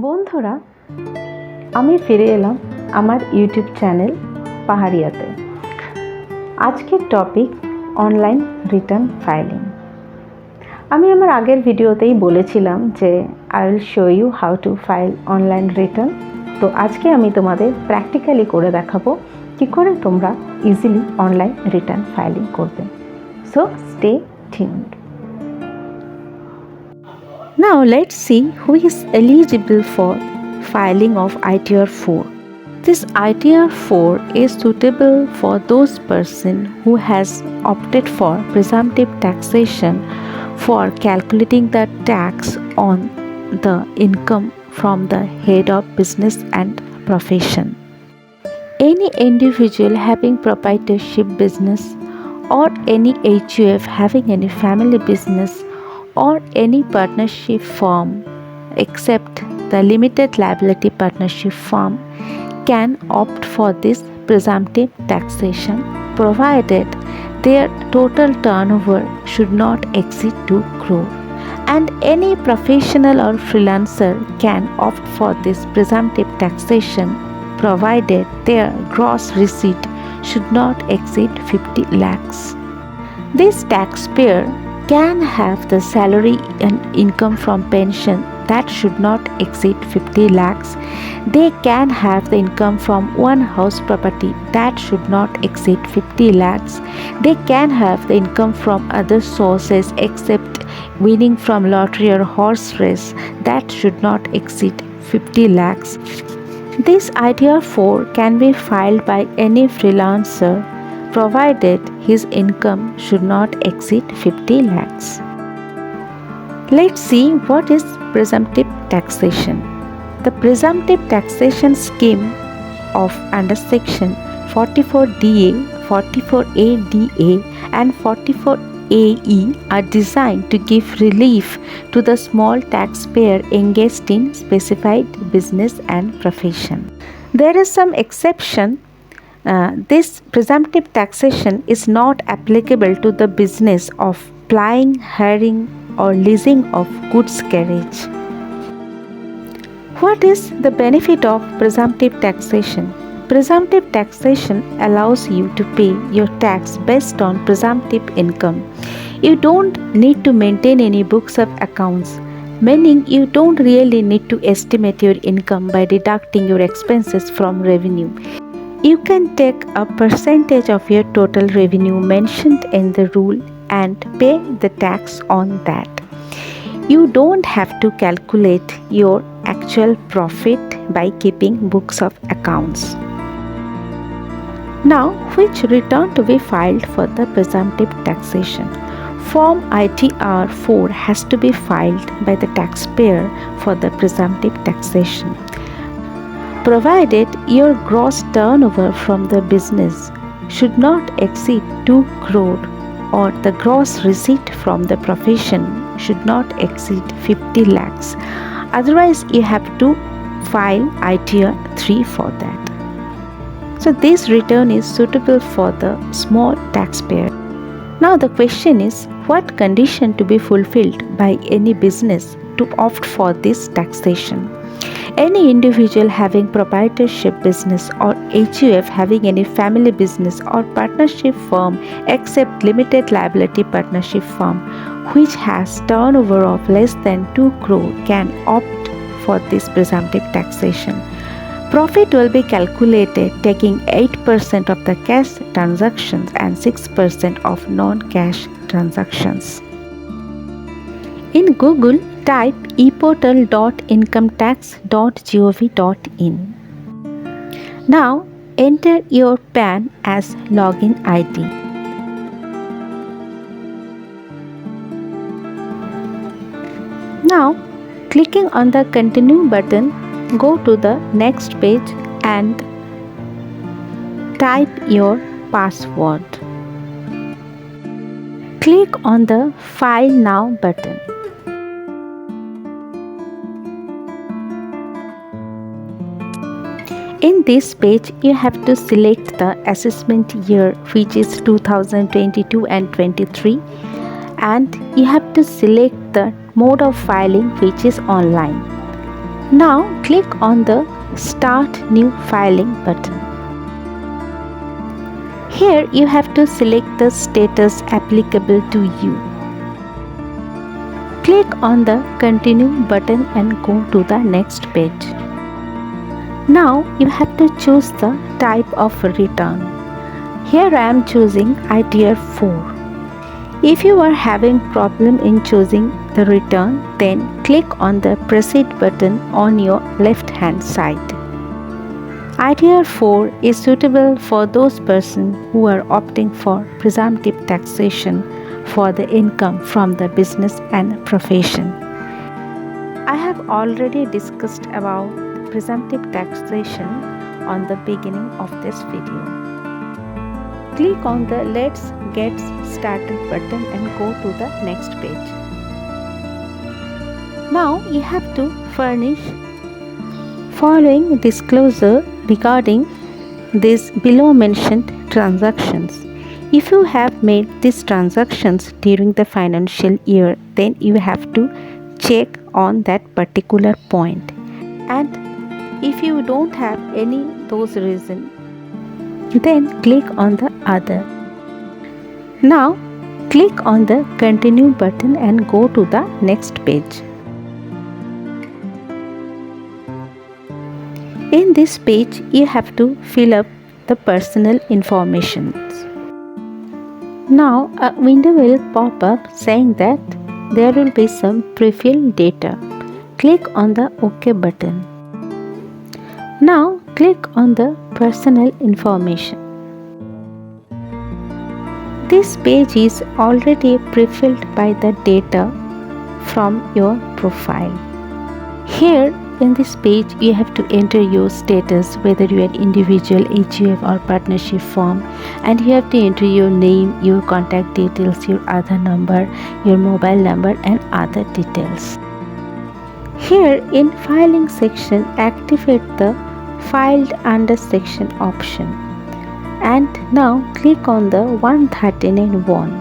বন্ধুরা, আমি ফিরে এলাম আমার ইউটিউব চ্যানেল পাহাড়িয়াতে। আজকের টপিক অনলাইন রিটার্ন ফাইলিং। আমি আমার আগের ভিডিওতেই বলেছিলাম যে I will show you how to file online return. তো আজকে আমি তোমাদের প্র্যাকটিক্যালি করে দেখাবো কী করে তোমরা ইজিলি অনলাইন রিটার্ন ফাইলিং করবে। So stay tuned. Now let's see who is eligible for filing of ITR 4. This ITR 4 is suitable for those person who has opted for presumptive taxation for calculating the tax on the income from the head of business and profession. Any individual having proprietorship business or any HUF having any family business or any partnership firm except the limited liability partnership firm can opt for this presumptive taxation provided their total turnover should not exceed 2 crore, and any professional or freelancer can opt for this presumptive taxation provided their gross receipt should not exceed 50 lakhs. This taxpayer can have the salary and income from pension that should not exceed 50 lakhs. They can have the income from one house property that should not exceed 50 lakhs. They can have the income from other sources except winning from lottery or horse race that should not exceed 50 lakhs. This ITR 4 can be filed by any freelancer provided his income should not exceed 50 lakhs. Let's see what is presumptive taxation. The presumptive taxation scheme of under section 44DA, 44ADA and 44AE are designed to give relief to the small taxpayer engaged in specified business and profession. There is some exception. This presumptive taxation is not applicable to the business of plying, hiring or leasing of goods carriage. What is the benefit of presumptive taxation? Presumptive taxation allows you to pay your tax based on presumptive income. You don't need to maintain any books of accounts, meaning you don't really need to estimate your income by deducting your expenses from revenue. You can take a percentage of your total revenue mentioned in the rule and pay the tax on that. You don't have to calculate your actual profit by keeping books of accounts. Now, which return to be filed for the presumptive taxation? Form ITR 4 has to be filed by the taxpayer for the presumptive taxation, provided your gross turnover from the business should not exceed 2 crore or the gross receipt from the profession should not exceed 50 lakhs. Otherwise, you have to file ITR 3 for that. So this return is suitable for the small taxpayer. Now the question is, what condition to be fulfilled by any business to opt for this taxation? Any individual having proprietorship business or HUF having any family business or partnership firm except limited liability partnership firm which has turnover of less than 2 crore can opt for this presumptive taxation. Profit will be calculated taking 8% of the cash transactions and 6% of non-cash transactions. In Google, type eportal.incometax.gov.in. Now enter your PAN as login ID. Now clicking on the continue button, go to the next page and type your password. Click on the File Now button. In this page, you have to select the assessment year, which is 2022 and 23, and you have to select the mode of filing, which is online. Now click on the Start New Filing button. Here you have to select the status applicable to you. Click on the Continue button and go to the next page. Now you have to choose the type of return. Here I am choosing ITR 4. If you are having problem in choosing the return, then click on the Proceed button on your left hand side. ITR 4 is suitable for those persons who are opting for presumptive taxation for the income from the business and profession. I have already discussed about presumptive taxation on the beginning of this video. Click on the Let's Get Started button and go to the next page. Now you have to furnish following disclosure regarding these below mentioned transactions. If you have made these transactions during the financial year, then you have to check on that particular point. And if you don't have any those reasons, then click on the Other. Now click on the Continue button and go to the next page. In this page, you have to fill up the personal information. Now a window will pop up saying that there will be some pre-filled data. Click on the OK button. Now click on the personal information. This page is already pre-filled by the data from your profile. Here in this page, you have to enter your status, whether you are individual, HUF or partnership firm, and you have to enter your name, your contact details, your Aadhaar number, your mobile number and other details. Here in filing section, activate the Filed Under section option, and now click on the 139(1).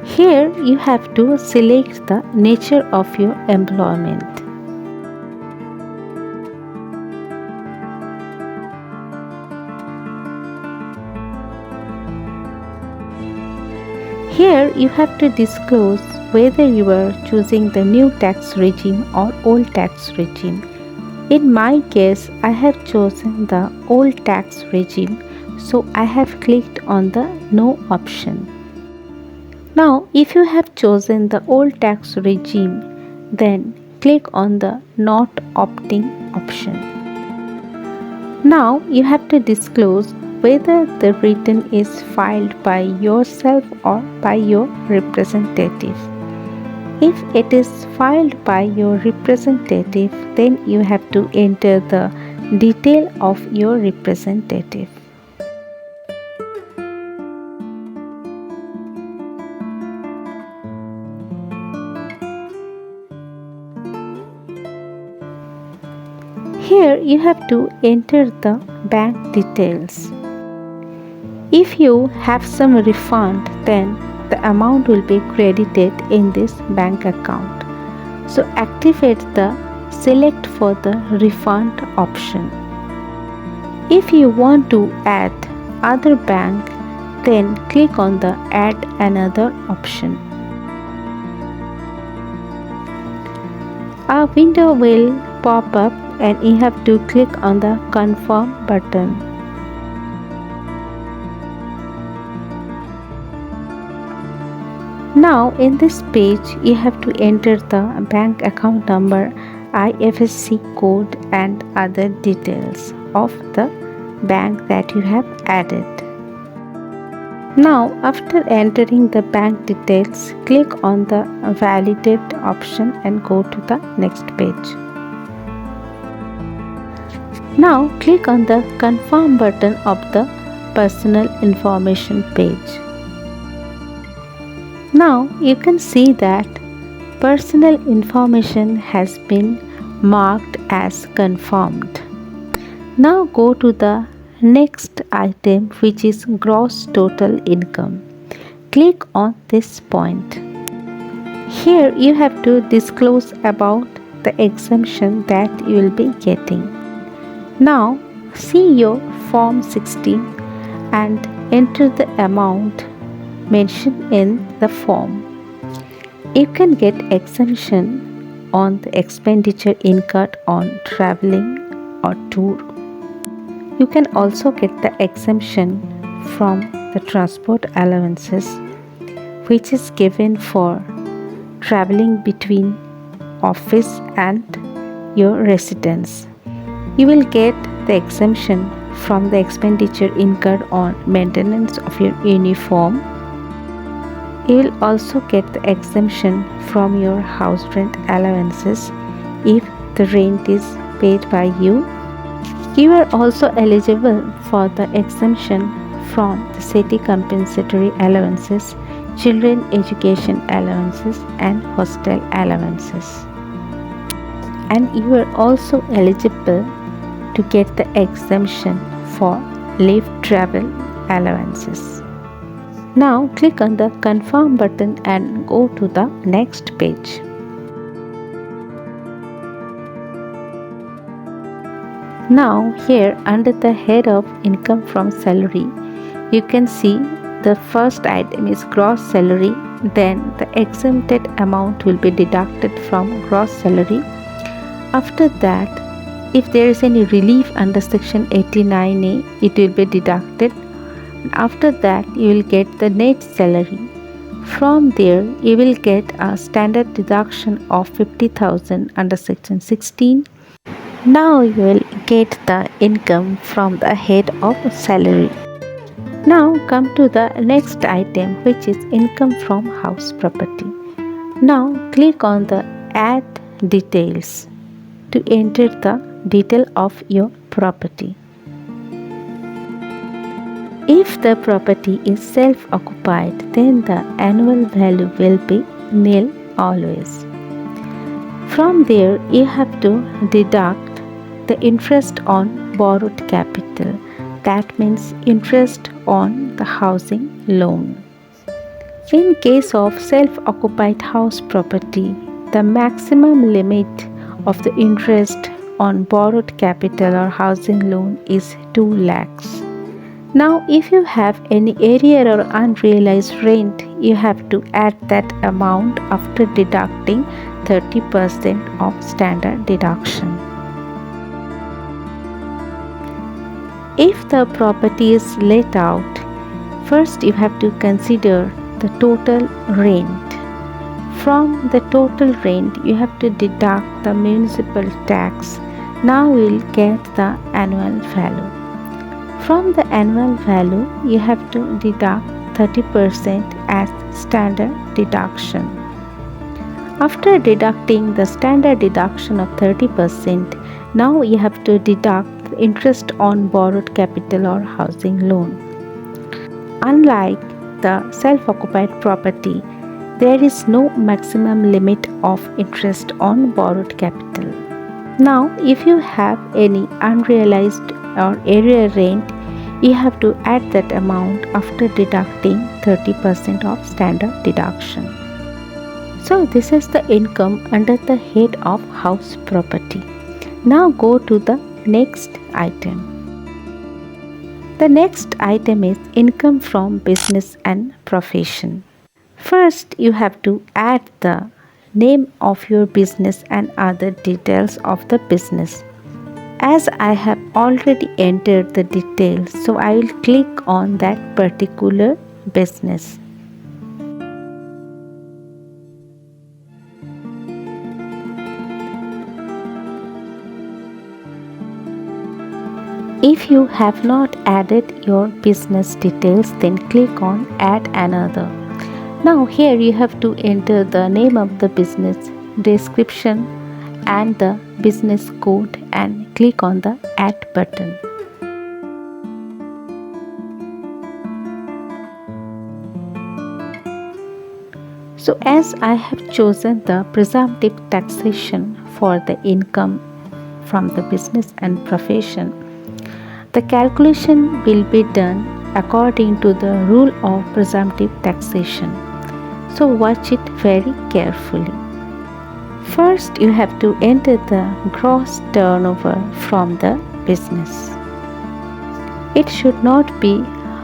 Here you have to select the nature of your employment. Here you have to disclose whether you are choosing the new tax regime or old tax regime. In my case, I have chosen the old tax regime, so I have clicked on the No option. Now, if you have chosen the old tax regime, then click on the Not Opting option. Now, you have to disclose whether the return is filed by yourself or by your representative. If it is filed by your representative, then you have to enter the detail of your representative. Here you have to enter the bank details. If you have some refund, then the amount will be credited in this bank account. So activate the Select for the Refund option. If you want to add other bank, then click on the Add Another option. A window will pop up and you have to click on the Confirm button. Now in this page, you have to enter the bank account number, IFSC code and other details of the bank that you have added. Now after entering the bank details, click on the Validate option and go to the next page. Now click on the Confirm button of the Personal Information page. Now you can see that personal information has been marked as confirmed. Now go to the next item, which is gross total income. Click on this point. Here you have to disclose about the exemption that you will be getting. Now see your Form 16 and enter the amount mentioned in the form. You can get exemption on the expenditure incurred on traveling or tour. You can also get the exemption from the transport allowances, which is given for traveling between office and your residence. You will get the exemption from the expenditure incurred on maintenance of your uniform. You will also get the exemption from your house rent allowances if the rent is paid by you. You are also eligible for the exemption from the city compensatory allowances, children education allowances and hostel allowances. And you are also eligible to get the exemption for leave travel allowances. Now click on the confirm button and go to the next page. Now here under the head of income from salary, you can see the first item is gross salary, then the exempted amount will be deducted from gross salary. After that, if there is any relief under section 89A, it will be deducted. After that, you will get the net salary. From there, you will get a standard deduction of 50,000 under section 16. Now you will get the income from the head of salary. Now come to the next item, which is income from house property. Now click on the add details to enter the detail of your property. If the property is self-occupied, then the annual value will be nil always. From there, you have to deduct the interest on borrowed capital. That means interest on the housing loan. In case of self-occupied house property, the maximum limit of the interest on borrowed capital or housing loan is 2 lakhs. Now, if you have any arrear or unrealized rent, you have to add that amount after deducting 30% of standard deduction. If the property is let out, first you have to consider the total rent. From the total rent, you have to deduct the municipal tax. Now you will get the annual value. From the annual value, you have to deduct 30% as standard deduction. After deducting the standard deduction of 30%, now you have to deduct the interest on borrowed capital or housing loan. Unlike the self-occupied property, there is no maximum limit of interest on borrowed capital. Now, if you have any unrealized or arrear rent, you have to add that amount after deducting 30% of standard deduction. So this is the income under the head of house property. Now go to the next item. The next item is income from business and profession. First, you have to add the name of your business and other details of the business. As I have already entered the details, so I will click on that particular business. If you have not added your business details, then click on add another. Now here you have to enter the name of the business, description and the business code and click on the add button. So as I have chosen the presumptive taxation for the income from the business and profession, The calculation will be done according to the rule of presumptive taxation. So watch it very carefully. First, you have to enter the gross turnover from the business. It should not be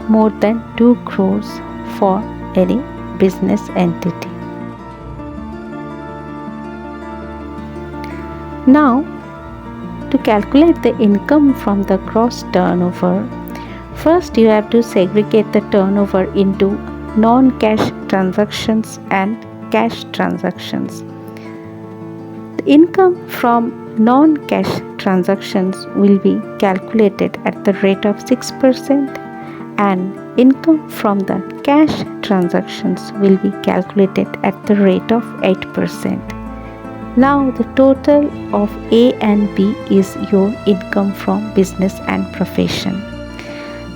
more than 2 crores for any business entity. Now, to calculate the income from the gross turnover, first you have to segregate the turnover into non-cash transactions and cash transactions. The income from non-cash transactions will be calculated at the rate of 6% and income from the cash transactions will be calculated at the rate of 8%. Now the total of A and B is your income from business and profession.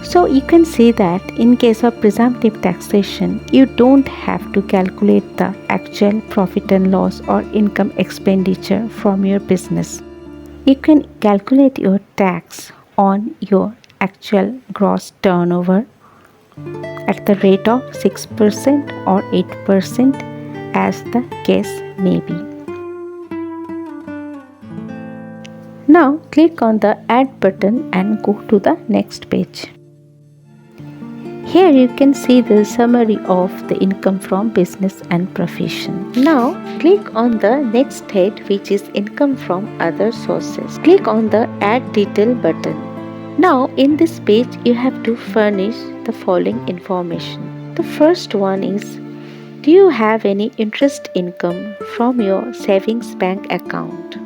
So you can see that in case of presumptive taxation, you don't have to calculate the actual profit and loss or income expenditure from your business. You can calculate your tax on your actual gross turnover at the rate of 6% or 8% as the case may be. Now click on the Add button and go to the next page. Here you can see the summary of the income from business and profession. Now click on the next head, which is income from other sources. Click on the Add Detail button. Now in this page you have to furnish the following information. The first one is, do you have any interest income from your savings bank account?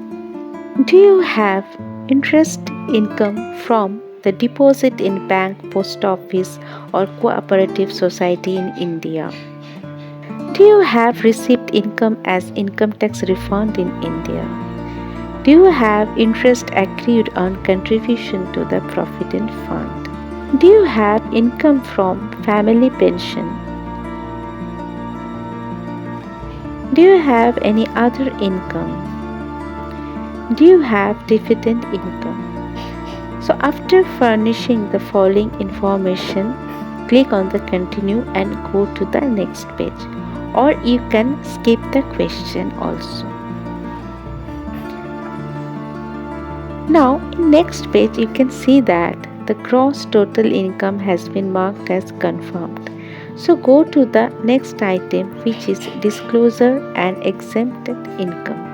Do you have interest income from the deposit in bank, post office or cooperative society in India? Do you have received income as income tax refund in India? Do you have interest accrued on contribution to the provident fund? Do you have income from family pension? Do you have any other income? Do you have dividend income? So after furnishing the following information, click on the continue and go to the next page, or you can skip the question also. Now in next page you can see that the gross total income has been marked as confirmed. So go to the next item, which is disclosure and exempted income.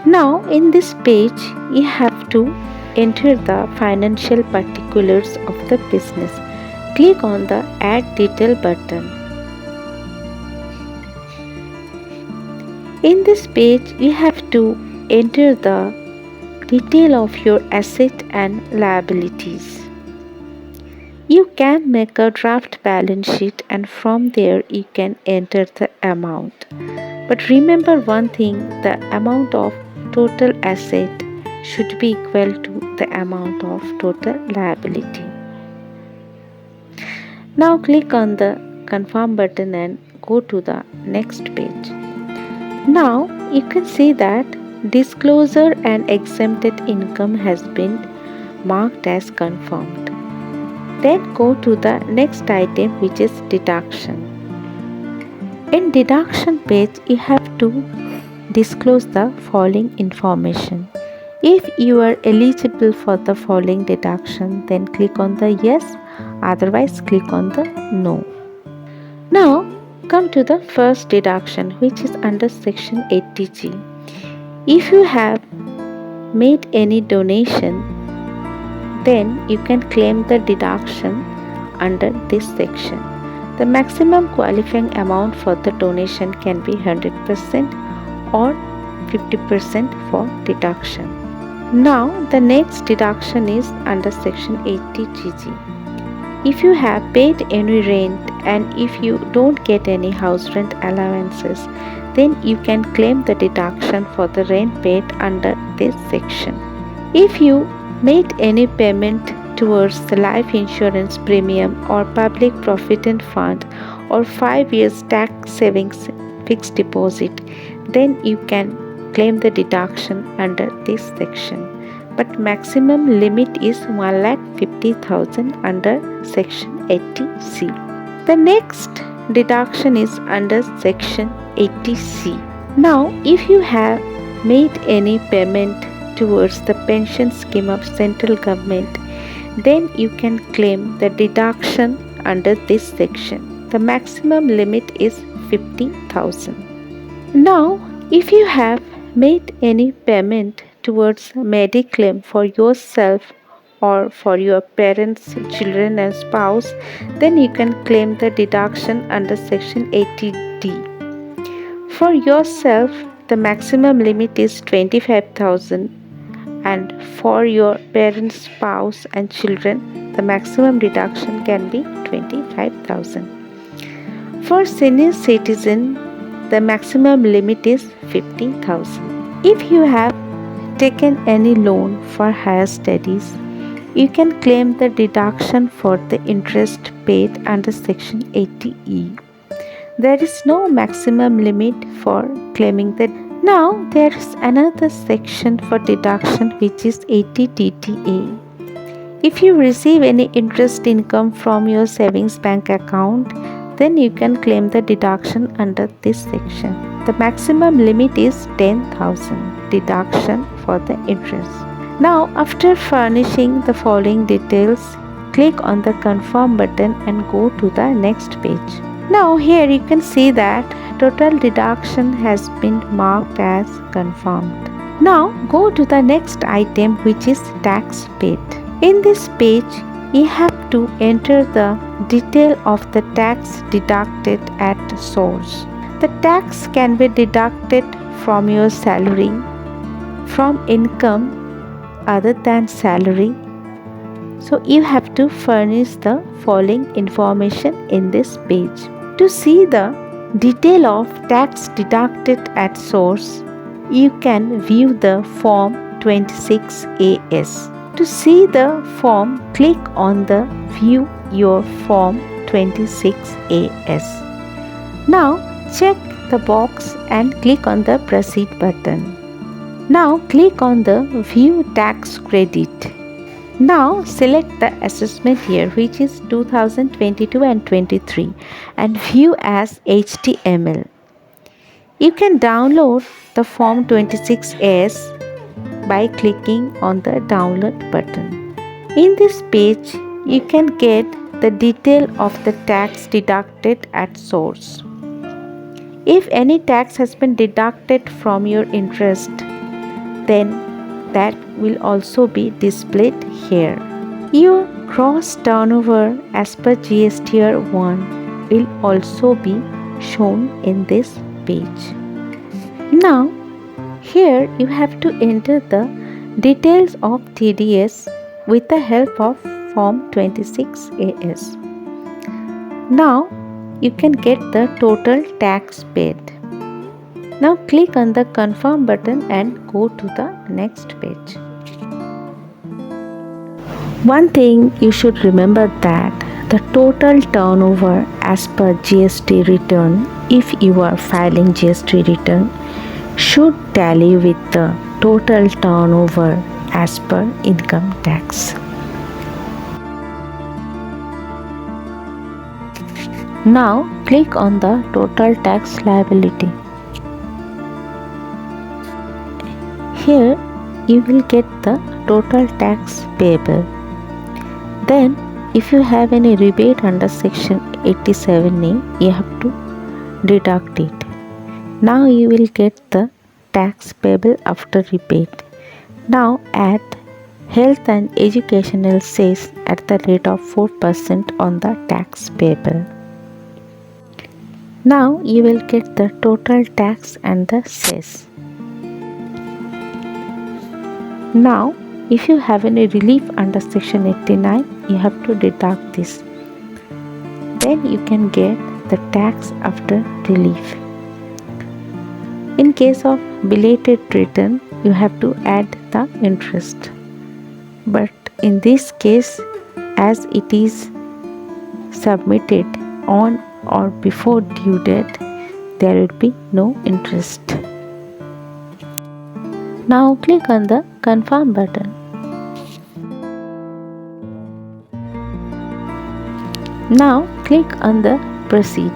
Now in this page you have to enter the financial particulars of the business. Click on the Add Detail button. In this page you have to enter the detail of your asset and liabilities. You can make a draft balance sheet and from there you can enter the amount. But remember one thing, the amount of total asset should be equal to the amount of total liability. Now click on the confirm button and go to the next page. Now you can see that disclosure and exempted income has been marked as confirmed. Then go to the next item, which is deduction. In deduction page you have to disclose the following information. If you are eligible for the following deduction, then click on the yes, otherwise click on the no. Now come to the first deduction, which is under section 80G. If you have made any donation, then you can claim the deduction under this section. The maximum qualifying amount for the donation can be 100% or 50% for deduction. Now the next deduction is under section 80GG. If you have paid any rent and if you don't get any house rent allowances, then you can claim the deduction for the rent paid under this section. If you made any payment towards the life insurance premium or public provident fund or 5 years tax savings fixed deposit, then you can claim the deduction under this section, but maximum limit is 1,50,000 under section 80C. The next deduction is under section 80C. Now, if you have made any payment towards the pension scheme of central government, then you can claim the deduction under this section. The maximum limit is 50,000. Now, if you have made any payment towards mediclaim for yourself or for your parents, children and spouse, then you can claim the deduction under section 80D. For yourself, the maximum limit is 25,000, and for your parents, spouse and children, the maximum deduction can be 25,000. For senior citizen, the maximum limit is 50,000. If you have taken any loan for higher studies, you can claim the deduction for the interest paid under section 80E. There is no maximum limit for claiming the. Now there is another section for deduction, which is 80DTA. If you receive any interest income from your savings bank account, then you can claim the deduction under this section. The maximum limit is 10,000 deduction for the interest. Now, after furnishing the following details, click on the confirm button and go to the next page. Now here you can see that total deduction has been marked as confirmed. Now go to the next item, which is tax paid. In this page, you have to enter the detail of the tax deducted at source. The tax can be deducted from your salary, from income other than salary. So you have to furnish the following information in this page. To see the detail of tax deducted at source, you can view the Form 26AS. To see the form, click on the View Your Form 26AS. Now check the box and click on the Proceed button. Now click on the View Tax Credit. Now select the assessment year, which is 2022 and 23, and view as HTML. You can download the Form 26S by clicking on the download button. In this page, you can get the detail of the tax deducted at source. If any tax has been deducted from your interest, then that will also be displayed here. Your gross turnover as per GSTR 1 will also be shown in this page. Now, here you have to enter the details of TDS with the help of Form 26AS. Now, you can get the total tax paid. Now click on the confirm button and go to the next page. One thing you should remember that the total turnover as per GST return, if you are filing GST return, should tally with the total turnover as per income tax. Now click on the total tax liability. Here you will get the total tax payable. Then if you have any rebate under section 87A, you have to deduct it. Now you will get the tax payable after rebate. Now add health and educational cess at the rate of 4% on the tax payable. Now you will get the total tax and the cess. Now, if you have any relief under section 89, you have to deduct this. Then you can get the tax after relief. In case of belated return, you have to add the interest. But in this case, as it is submitted on or before due date, there will be no interest. Now click on the confirm button. Now click on the proceed.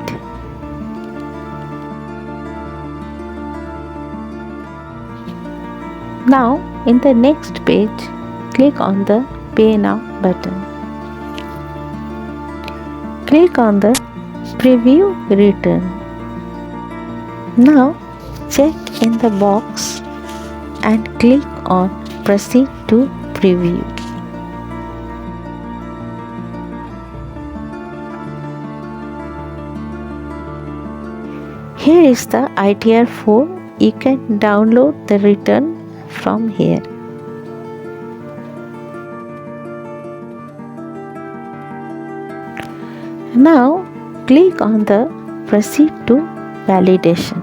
Now in the next page, click on the pay now button. Click on the preview return. Now check in the box and click on proceed to preview. Here is the ITR 4. You can download the return from here. Now click on the proceed to validation.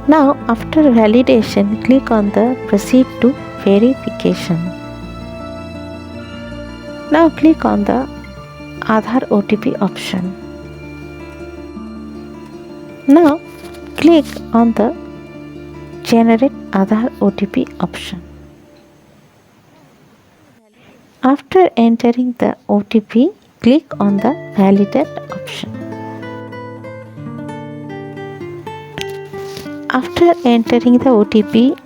Now after validation, click on the proceed to verification. Now click on the Aadhaar OTP option. Now click on the generate Aadhaar OTP option. After entering the OTP, click on the validate option. After entering the OTP,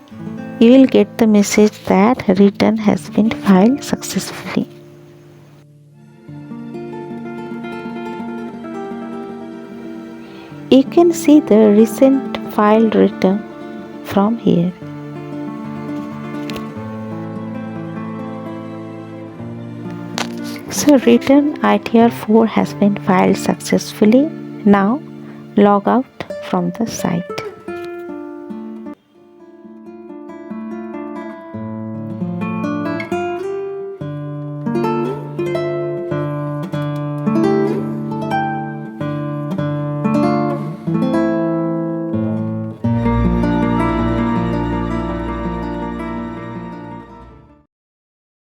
you will get the message that return has been filed successfully. You can see the recent filed return from here. So return ITR 4 has been filed successfully. Now log out from the site.